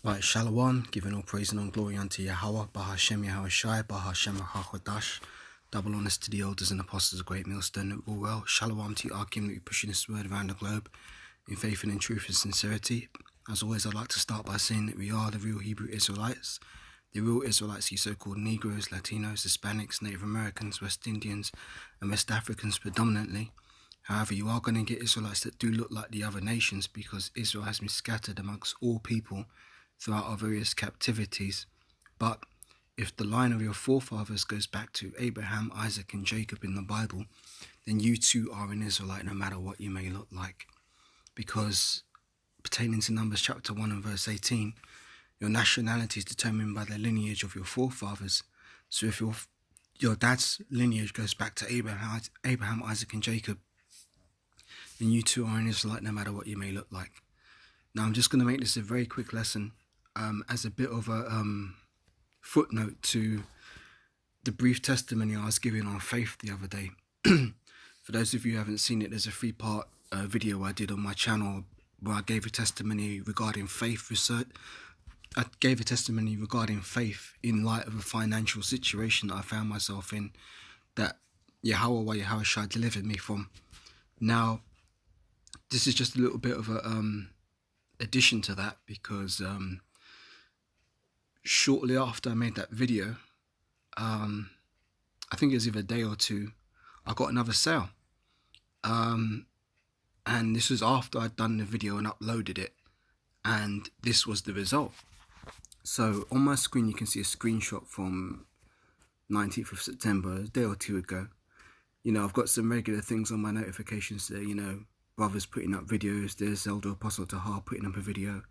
Right, Shalom, giving all praise and all glory unto Yahweh, Bahashem Yahweh Shai, Bahashem HaChodash. Double honors to the elders and apostles of Great Millstone. All well. Shalom to you, Arkim, that you're pushing this word around the globe in faith and in truth and sincerity. As always, I'd like to start by saying that we are the real Hebrew Israelites. The real Israelites, you so-called Negroes, Latinos, Hispanics, Native Americans, West Indians, and West Africans predominantly. However, you are going to get Israelites that do look like the other nations because Israel has been scattered amongst all people throughout our various captivities. But if the line of your forefathers goes back to Abraham, Isaac, and Jacob in the Bible, then you too are an Israelite no matter what you may look like. Because pertaining to Numbers chapter 1 and verse 18, your nationality is determined by the lineage of your forefathers. So if your dad's lineage goes back to Abraham, Isaac, and Jacob, then you too are an Israelite no matter what you may look like. Now I'm just going to make this a very quick lesson as a bit of a footnote to the brief testimony I was giving on faith the other day. For those of you who haven't seen it, there's a 3-part video I did on my channel where I gave a testimony regarding faith research. I gave a testimony regarding faith in light of a financial situation that I found myself in that Yahweh Shai delivered me from. Now, this is just a little bit of a addition to that because shortly after I made that video, I think it was either a day or two, I got another sale. And this was after I'd done the video and uploaded it. And this was the result. So on my screen, you can see a screenshot from 19th of September, a day or two ago. You know, I've got some regular things on my notifications there, you know, brothers putting up videos, there's Elder Apostle Tahar putting up a video.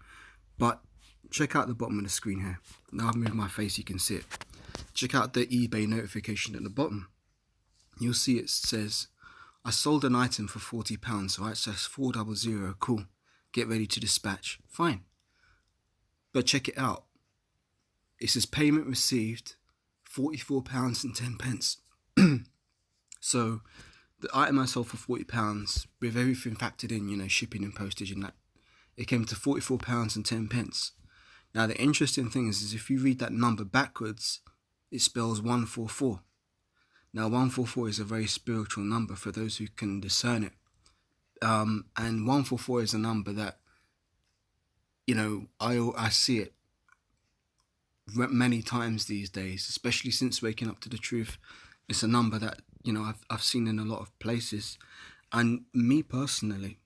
But check out the bottom of the screen here. Now I've moved my face, you can see it. Check out the eBay notification at the bottom. You'll see it says, I sold an item for £40, right? So that's 400, cool. Get ready to dispatch. Fine. But check it out. It says payment received, £44.10. So the item I sold for £40, with everything factored in, you know, shipping and postage and that, it came to £44.10. Now the interesting thing is if you read that number backwards, it spells 144. Now 144 is a very spiritual number for those who can discern it. And 144 is a number that, you know, I see it many times these days, especially since waking up to the truth. It's a number that, you know, I've seen in a lot of places. And me personally,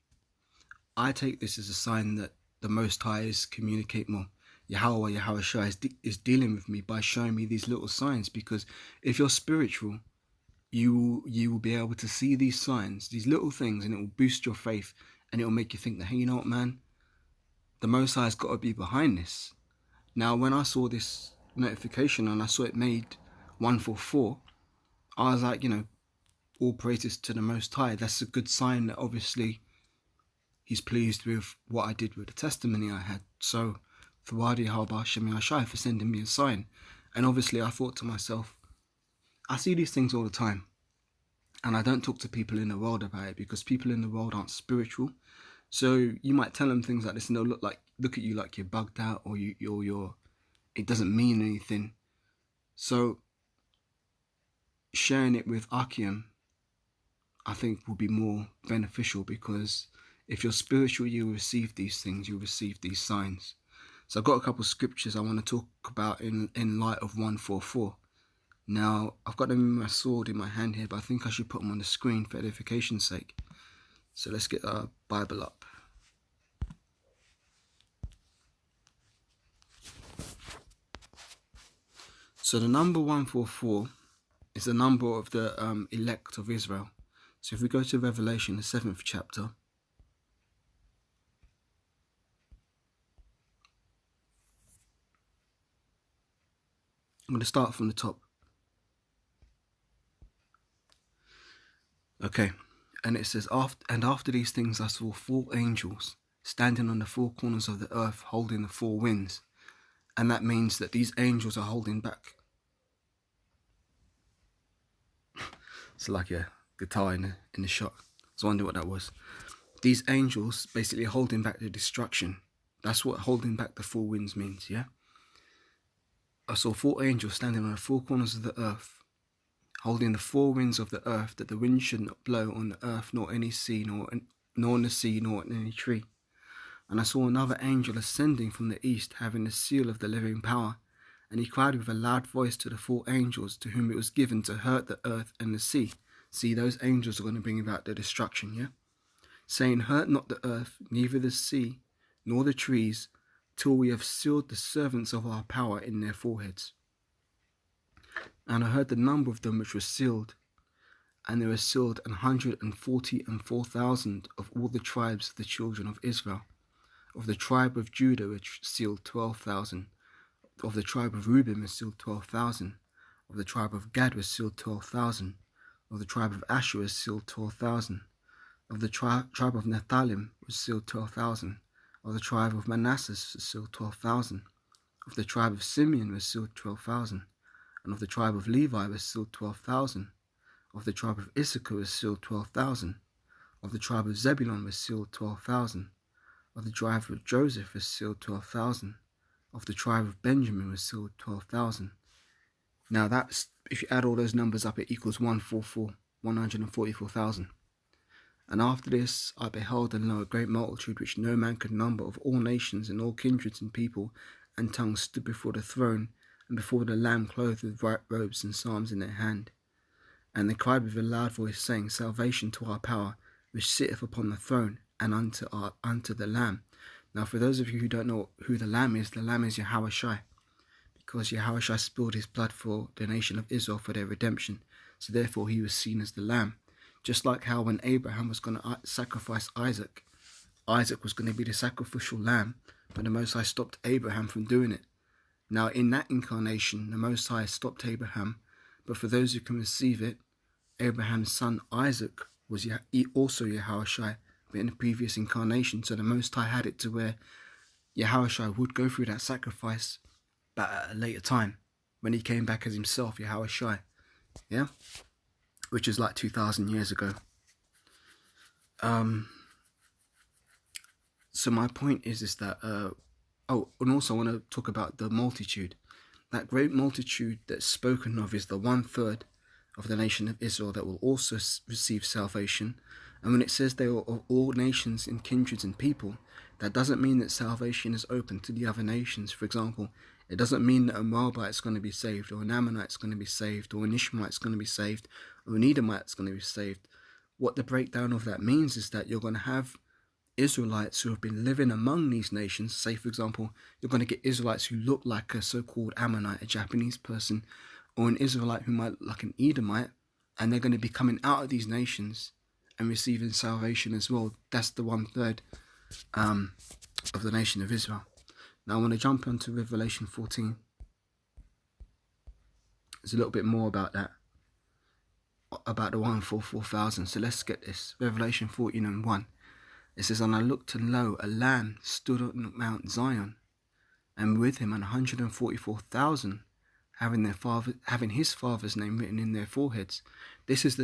I take this as a sign that the Most High is communicate more. Yahweh Shai is dealing with me by showing me these little signs, because if you're spiritual, you will be able to see these signs, these little things, and it will boost your faith, and it will make you think that, hey, you know what, man, the Most High has got to be behind this. Now, when I saw this notification and I saw it made 144, I was like, you know, all praises to the Most High. That's a good sign that obviously he's pleased with what I did with the testimony I had. So, Fawadi Halba Shemi Shai for sending me a sign. And obviously I thought to myself, I see these things all the time. And I don't talk to people in the world about it because people in the world aren't spiritual. So you might tell them things like this and they'll look at you like you're bugged out, or you're it doesn't mean anything. So sharing it with Akim, I think, will be more beneficial, because if you're spiritual, you'll receive these things, you'll receive these signs. So I've got a couple of scriptures I want to talk about in light of 144. Now, I've got them in my sword in my hand here, but I think I should put them on the screen for edification's sake. So let's get our Bible up. So the number 144 is the number of the elect of Israel. So if we go to Revelation, the 7th chapter, I'm going to start from the top. Okay, and it says, after these things I saw 4 angels standing on the 4 corners of the earth, holding the 4 winds. And that means that these angels are holding back. It's like a guitar in the shot. I was wondering what that was. These angels basically holding back the destruction That's what holding back the four winds means, yeah? I saw 4 angels standing on the 4 corners of the earth, holding the 4 winds of the earth, that the wind should not blow on the earth, nor any sea, nor on the sea, nor on any tree. And I saw another angel ascending from the east, having the seal of the living power. And he cried with a loud voice to the 4 angels, to whom it was given to hurt the earth and the sea. See, those angels are going to bring about their destruction, yeah? Saying, hurt not the earth, neither the sea, nor the trees, till we have sealed the servants of our power in their foreheads. And I heard the number of them which were sealed, and there were sealed 144,000 of all the tribes of the children of Israel. Of the tribe of Judah which sealed 12,000. Of the tribe of Reuben was sealed 12,000. Of the tribe of Gad was sealed 12,000. Of the tribe of Asher was sealed 12,000. Of the tribe of Naphtali was sealed 12,000. Of the tribe of Manasseh was sealed 12,000. Of the tribe of Simeon was sealed 12,000. And of the tribe of Levi was sealed 12,000. Of the tribe of Issachar was sealed 12,000. Of the tribe of Zebulun was sealed 12,000. Of the tribe of Joseph was sealed 12,000. Of the tribe of Benjamin was sealed 12,000. Now that's, if you add all those numbers up, it equals 144,000. And after this I beheld and lo, a great multitude which no man could number, of all nations and all kindreds and people and tongues, stood before the throne and before the Lamb, clothed with white robes and psalms in their hand. And they cried with a loud voice, saying, Salvation to our power, which sitteth upon the throne, and unto the Lamb. Now for those of you who don't know who the Lamb is Yahushua, because Yahushua spilled his blood for the nation of Israel for their redemption. So therefore he was seen as the Lamb. Just like how when Abraham was going to sacrifice Isaac, Isaac was going to be the sacrificial lamb, but the Most High stopped Abraham from doing it. Now in that incarnation, the Most High stopped Abraham, but for those who can receive it, Abraham's son Isaac was also Yahushua, but in the previous incarnation. So the Most High had it to where Yahushua would go through that sacrifice, but at a later time, when he came back as himself, Yahushua, yeah? Which is like 2,000 years ago. So my point is that, and also I want to talk about the multitude. That great multitude that's spoken of is the 1/3 of the nation of Israel that will also receive salvation. And when it says they are of all nations and kindreds and people, that doesn't mean that salvation is open to the other nations. For example, it doesn't mean that a Moabite's going to be saved, or an Ammonite's going to be saved, or an Ishmaelite's going to be saved, or an Edomite's going to be saved. What the breakdown of that means is that you're going to have Israelites who have been living among these nations. Say, for example, you're going to get Israelites who look like a so-called Ammonite, a Japanese person, or an Israelite who might look like an Edomite, and they're going to be coming out of these nations and receiving salvation as well. That's the 1/3 of the nation of Israel. Now I want to jump onto Revelation 14. There's a little bit more about that, about the 144,000. So let's get this. Revelation 14:1. It says, And I looked, and lo, a Lamb stood on Mount Zion, and with him 144,000, having his Father's name written in their foreheads. This is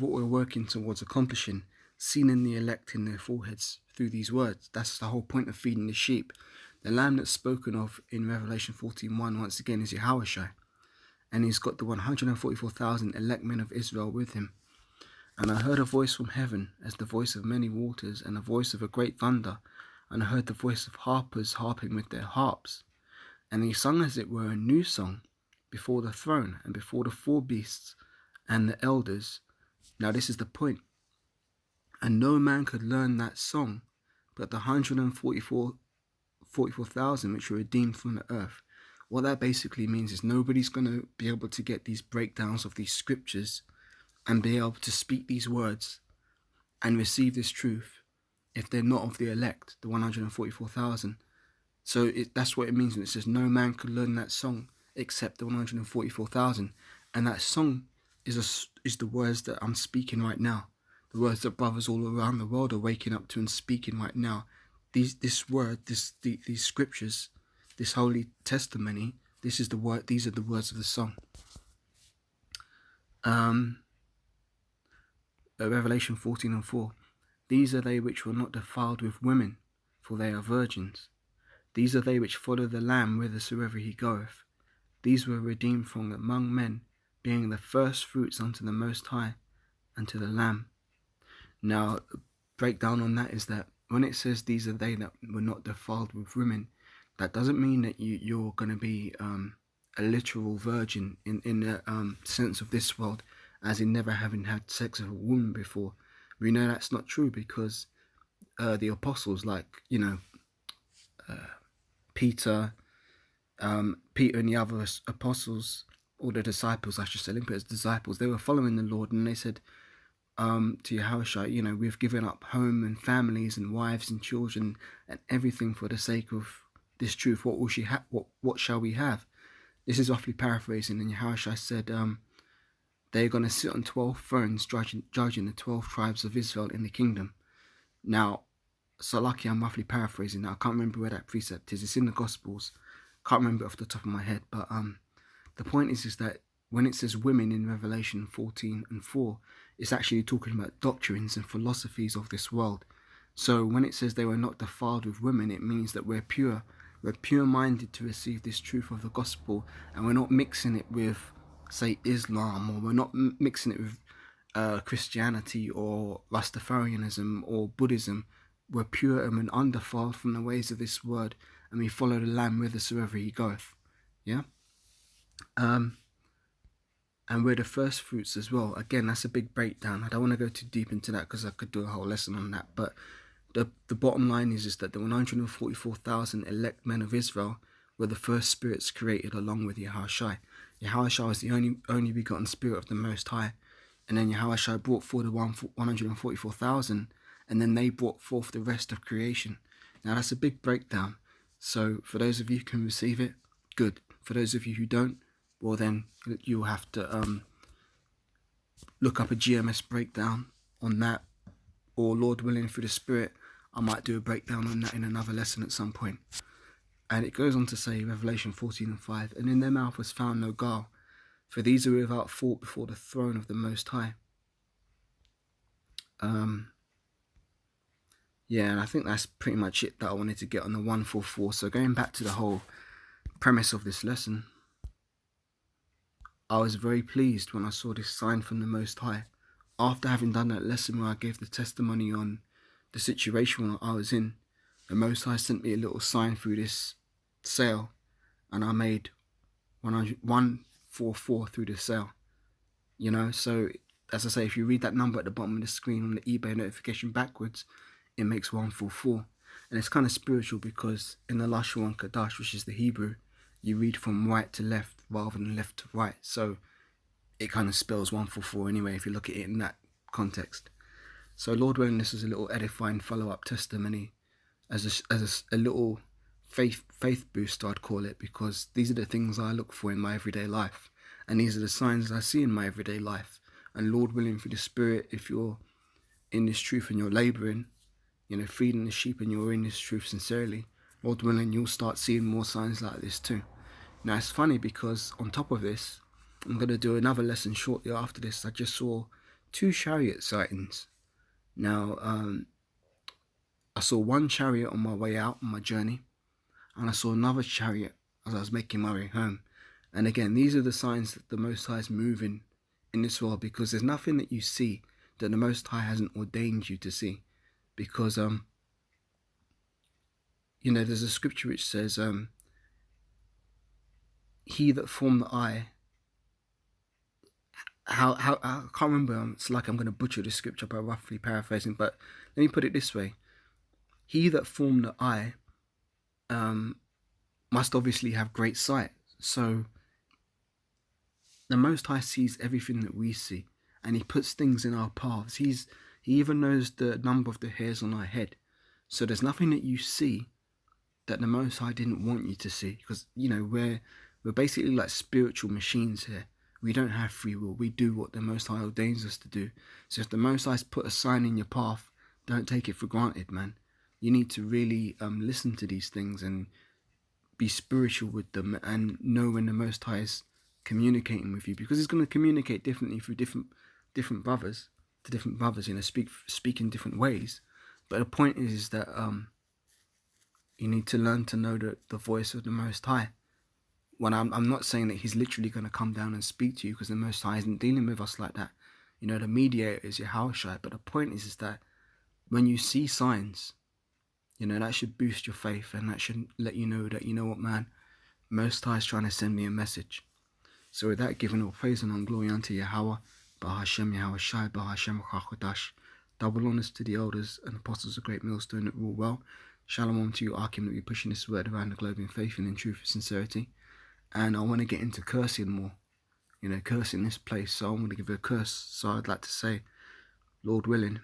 what we're working towards accomplishing, sealing the elect in their foreheads through these words. That's the whole point of feeding the sheep. The Lamb that's spoken of in Revelation 14:1 once again is Yahushua, and he's got the 144,000 elect men of Israel with him. And I heard a voice from heaven, as the voice of many waters, and a voice of a great thunder, and I heard the voice of harpers harping with their harps. And he sung as it were a new song before the throne, and before the 4 beasts and the elders. Now this is the point. And no man could learn that song, but the 144,000 which were redeemed from the earth. What that basically means is nobody's going to be able to get these breakdowns of these scriptures and be able to speak these words and receive this truth if they're not of the elect, the 144,000. So that's what it means when it says no man could learn that song except the 144,000. And that song is the words that I'm speaking right now. The words that brothers all around the world are waking up to and speaking right now. These scriptures, this holy testimony, this is the word. These are the words of the song. Revelation 14:4. These are they which were not defiled with women, for they are virgins. These are they which follow the Lamb whithersoever he goeth. These were redeemed from among men, being the first fruits unto the Most High, and to the Lamb. Now, breakdown on that is that when it says these are they that were not defiled with women, that doesn't mean that you're going to be a literal virgin in the sense of this world, as in never having had sex with a woman before. We know that's not true because the apostles, like, Peter and the other apostles, or the disciples, I should say, as disciples, they were following the Lord, and they said to Yahushua, we've given up home and families and wives and children and everything for the sake of this truth. What will she have? What shall we have? This is roughly paraphrasing, and Yahushua said they're going to sit on 12 thrones judging the 12 tribes of Israel in the kingdom. Now, so lucky I'm roughly paraphrasing now. I can't remember where that precept is. It's in the Gospels. Can't remember it off the top of my head, but the point is that when it says women in Revelation 14:4, it's actually talking about doctrines and philosophies of this world. So when it says they were not defiled with women, it means that we're pure. We're pure-minded to receive this truth of the gospel, and we're not mixing it with, say, Islam, or we're not mixing it with Christianity or Rastafarianism or Buddhism. We're pure and undefiled from the ways of this world, and we follow the Lamb whithersoever he goeth. Yeah? And we're the first fruits as well. Again, that's a big breakdown. I don't want to go too deep into that because I could do a whole lesson on that. But the bottom line is that the 144,000 elect men of Israel were the first spirits created along with Yahushua. Yahushua was the only begotten spirit of the Most High. And then Yahushua brought forth the 144,000, and then they brought forth the rest of creation. Now that's a big breakdown. So for those of you who can receive it, good. For those of you who don't, well then you'll have to look up a GMS breakdown on that, or Lord willing through the Spirit, I might do a breakdown on that in another lesson at some point. And it goes on to say, Revelation 14:5, and in their mouth was found no guile, for these are without fault before the throne of the Most High. Yeah, and I think that's pretty much it that I wanted to get on the 144. So going back to the whole premise of this lesson, I was very pleased when I saw this sign from the Most High. After having done that lesson where I gave the testimony on the situation I was in, the Most High sent me a little sign through this sale, and I made 144 through the sale. So as I say, if you read that number at the bottom of the screen on the eBay notification backwards, it makes 144. And it's kind of spiritual because in the Lashon Kadash, which is the Hebrew, you read from right to left rather than left to right. So it kind of spells 144 anyway if you look at it in that context. So Lord willing, this is a little edifying follow-up testimony as a little faith booster, I'd call it, because these are the things I look for in my everyday life, and these are the signs I see in my everyday life. And Lord willing, through the Spirit, if you're in this truth and you're labouring, feeding the sheep, and you're in this truth sincerely, Lord willing, you'll start seeing more signs like this too. Now it's funny because on top of this, I'm going to do another lesson shortly after this. I just saw 2 chariot sightings. Now, I saw one chariot on my way out on my journey, and I saw another chariot as I was making my way home. And again, these are the signs that the Most High is moving in this world, because there's nothing that you see that the Most High hasn't ordained you to see. Because, there's a scripture which says, he that formed the eye, how I can't remember, it's like I'm going to butcher this scripture by roughly paraphrasing, but let me put it this way. He that formed the eye must obviously have great sight. So the Most High sees everything that we see, and he puts things in our paths. He even knows the number of the hairs on our head. So there's nothing that you see that the Most High didn't want you to see, because we're basically like spiritual machines here. We don't have free will. We do what the Most High ordains us to do. So if the Most High's put a sign in your path, don't take it for granted, man. You need to really listen to these things and be spiritual with them, and know when the Most High is communicating with you, because he's going to communicate differently through different brothers to different brothers, speak in different ways. But the point is that You need to learn to know the voice of the Most High. When I'm not saying that he's literally going to come down and speak to you, because the Most High isn't dealing with us like that. You know, the mediator is Yahushua. But the point is that when you see signs, you know, that should boost your faith, and that should let you know that, you know what, man, Most High is trying to send me a message. So with that, giving all praise and glory unto Yahweh, Bahashem Yahweh Shai, Bahashem Chachodash. Double honors to the elders and apostles of Great Millstone that rule well. Shalom to you, Akim, that be pushing this word around the globe in faith and in truth and sincerity. And I want to get into cursing more, you know, cursing this place. So I'm going to give you a curse. So I'd like to say, Lord willing,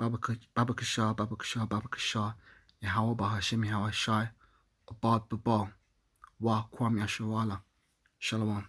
Babakashah, Babakashah, Babakashah, Yahweh Bahashem Yahweh Shai, Abad Babal, Wa Kwam Yashawala. Shalom.